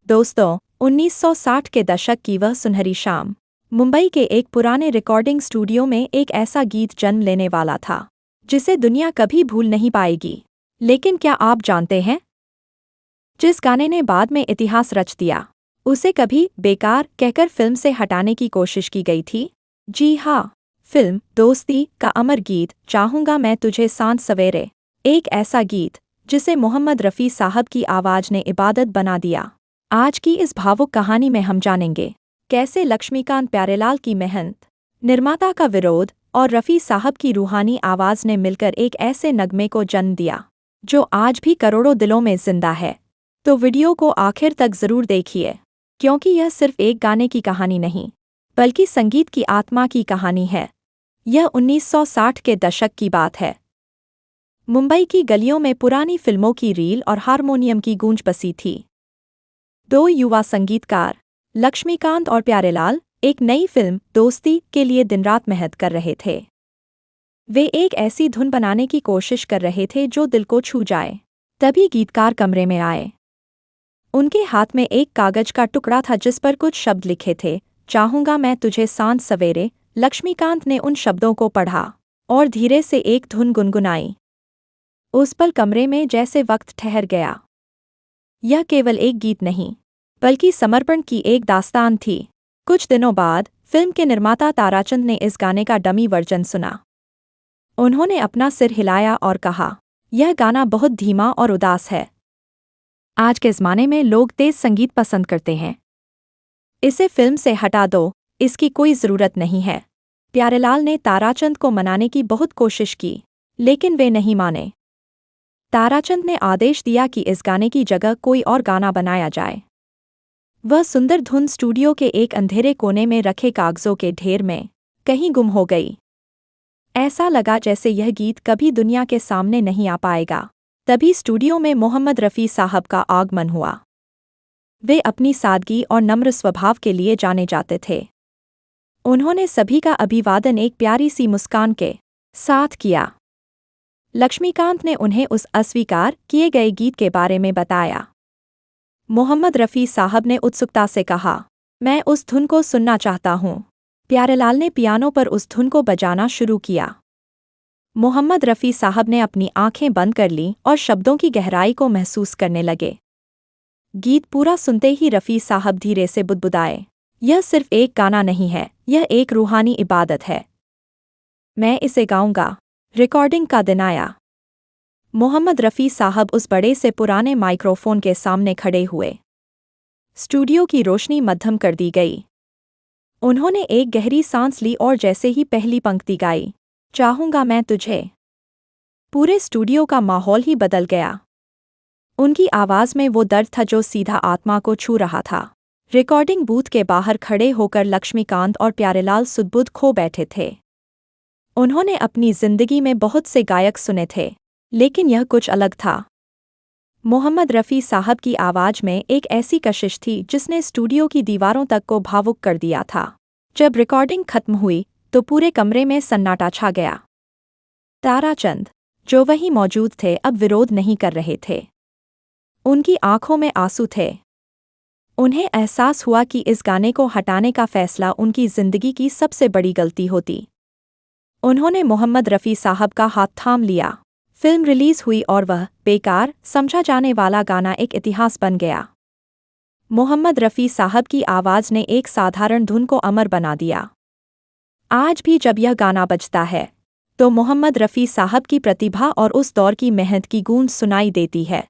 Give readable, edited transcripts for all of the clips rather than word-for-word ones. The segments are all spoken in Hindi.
दोस्तों, 1960 के दशक की वह सुनहरी शाम मुंबई के एक पुराने रिकॉर्डिंग स्टूडियो में एक ऐसा गीत जन्म लेने वाला था जिसे दुनिया कभी भूल नहीं पाएगी। लेकिन क्या आप जानते हैं, जिस गाने ने बाद में इतिहास रच दिया, उसे कभी बेकार कहकर फिल्म से हटाने की कोशिश की गई थी? जी हाँ, फिल्म दोस्ती का अमर गीत चाहूंगा मैं तुझे सांझ सवेरे। एक ऐसा गीत जिसे मोहम्मद रफ़ी साहब की आवाज़ ने इबादत बना दिया। आज की इस भावुक कहानी में हम जानेंगे कैसे लक्ष्मीकांत प्यारेलाल की मेहनत, निर्माता का विरोध और रफ़ी साहब की रूहानी आवाज़ ने मिलकर एक ऐसे नगमे को जन्म दिया जो आज भी करोड़ों दिलों में जिंदा है। तो वीडियो को आखिर तक ज़रूर देखिए, क्योंकि यह सिर्फ एक गाने की कहानी नहीं, बल्कि संगीत की आत्मा की कहानी है। यह 1960 के दशक की बात है। मुंबई की गलियों में पुरानी फिल्मों की रील और हारमोनियम की गूंज बसी थी। दो युवा संगीतकार, लक्ष्मीकांत और प्यारेलाल, एक नई फिल्म दोस्ती के लिए दिन-रात मेहनत कर रहे थे। वे एक ऐसी धुन बनाने की कोशिश कर रहे थे जो दिल को छू जाए। तभी गीतकार कमरे में आए। उनके हाथ में एक कागज का टुकड़ा था जिस पर कुछ शब्द लिखे थे, चाहूंगा मैं तुझे सांझ सवेरे। लक्ष्मीकांत ने उन शब्दों को पढ़ा और धीरे से एक धुन गुनगुनाई। उस पल कमरे में जैसे वक्त ठहर गया। यह केवल एक गीत नहीं, बल्कि समर्पण की एक दास्तान थी। कुछ दिनों बाद फिल्म के निर्माता ताराचंद ने इस गाने का डमी वर्जन सुना। उन्होंने अपना सिर हिलाया और कहा, यह गाना बहुत धीमा और उदास है। आज के ज़माने में लोग तेज संगीत पसंद करते हैं। इसे फिल्म से हटा दो, इसकी कोई ज़रूरत नहीं है। प्यारेलाल ने ताराचंद को मनाने की बहुत कोशिश की, लेकिन वे नहीं माने। ताराचंद ने आदेश दिया कि इस गाने की जगह कोई और गाना बनाया जाए। वह सुंदर धुन स्टूडियो के एक अंधेरे कोने में रखे कागजों के ढेर में कहीं गुम हो गई। ऐसा लगा जैसे यह गीत कभी दुनिया के सामने नहीं आ पाएगा। तभी स्टूडियो में मोहम्मद रफ़ी साहब का आगमन हुआ। वे अपनी सादगी और नम्र स्वभाव के लिए जाने जाते थे। उन्होंने सभी का अभिवादन एक प्यारी सी मुस्कान के साथ किया। लक्ष्मीकांत ने उन्हें उस अस्वीकार किए गए गीत के बारे में बताया। मोहम्मद रफ़ी साहब ने उत्सुकता से कहा, मैं उस धुन को सुनना चाहता हूँ। प्यारेलाल ने पियानो पर उस धुन को बजाना शुरू किया। मोहम्मद रफ़ी साहब ने अपनी आंखें बंद कर लीं और शब्दों की गहराई को महसूस करने लगे। गीत पूरा सुनते ही रफ़ी साहब धीरे से बुदबुदाए, यह सिर्फ एक गाना नहीं है, यह एक रूहानी इबादत है। मैं इसे गाऊंगा। रिकॉर्डिंग का दिन आया। मोहम्मद रफ़ी साहब उस बड़े से पुराने माइक्रोफोन के सामने खड़े हुए। स्टूडियो की रोशनी मध्यम कर दी गई। उन्होंने एक गहरी सांस ली और जैसे ही पहली पंक्ति गाई, चाहूंगा मैं तुझे, पूरे स्टूडियो का माहौल ही बदल गया। उनकी आवाज़ में वो दर्द था जो सीधा आत्मा को छू रहा था। रिकॉर्डिंग बूथ के बाहर खड़े होकर लक्ष्मीकांत और प्यारेलाल सुध-बुध खो बैठे थे। उन्होंने अपनी जिंदगी में बहुत से गायक सुने थे, लेकिन यह कुछ अलग था। मोहम्मद रफ़ी साहब की आवाज़ में एक ऐसी कशिश थी जिसने स्टूडियो की दीवारों तक को भावुक कर दिया था। जब रिकॉर्डिंग खत्म हुई तो पूरे कमरे में सन्नाटा छा गया। ताराचंद, जो वहीं मौजूद थे, अब विरोध नहीं कर रहे थे। उनकी आंखों में आंसू थे। उन्हें एहसास हुआ कि इस गाने को हटाने का फैसला उनकी जिंदगी की सबसे बड़ी गलती होती। उन्होंने मोहम्मद रफ़ी साहब का हाथ थाम लिया। फिल्म रिलीज हुई और वह बेकार समझा जाने वाला गाना एक इतिहास बन गया। मोहम्मद रफ़ी साहब की आवाज़ ने एक साधारण धुन को अमर बना दिया। आज भी जब यह गाना बजता है, तो मोहम्मद रफ़ी साहब की प्रतिभा और उस दौर की मेहनत की गूंज सुनाई देती है।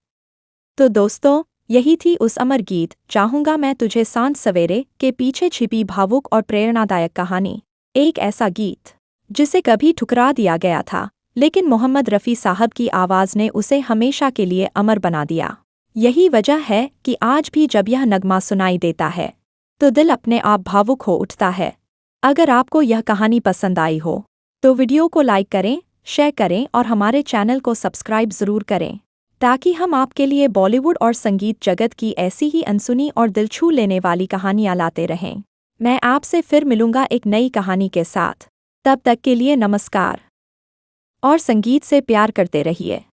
तो दोस्तों, यही थी उस अमर गीत चाहूंगा मैं तुझे सांझ सवेरे के पीछे छिपी भावुक और प्रेरणादायक कहानी। एक ऐसा गीत जिसे कभी ठुकरा दिया गया था, लेकिन मोहम्मद रफ़ी साहब की आवाज़ ने उसे हमेशा के लिए अमर बना दिया। यही वजह है कि आज भी जब यह नगमा सुनाई देता है, तो दिल अपने आप भावुक हो उठता है। अगर आपको यह कहानी पसंद आई हो, तो वीडियो को लाइक करें, शेयर करें और हमारे चैनल को सब्सक्राइब ज़रूर करें, ताकि हम आपके लिए बॉलीवुड और संगीत जगत की ऐसी ही अनसुनी और दिल छू लेने वाली कहानियाँ लाते रहें। मैं आपसे फिर मिलूंगा एक नई कहानी के साथ। तब तक के लिए नमस्कार और संगीत से प्यार करते रहिए।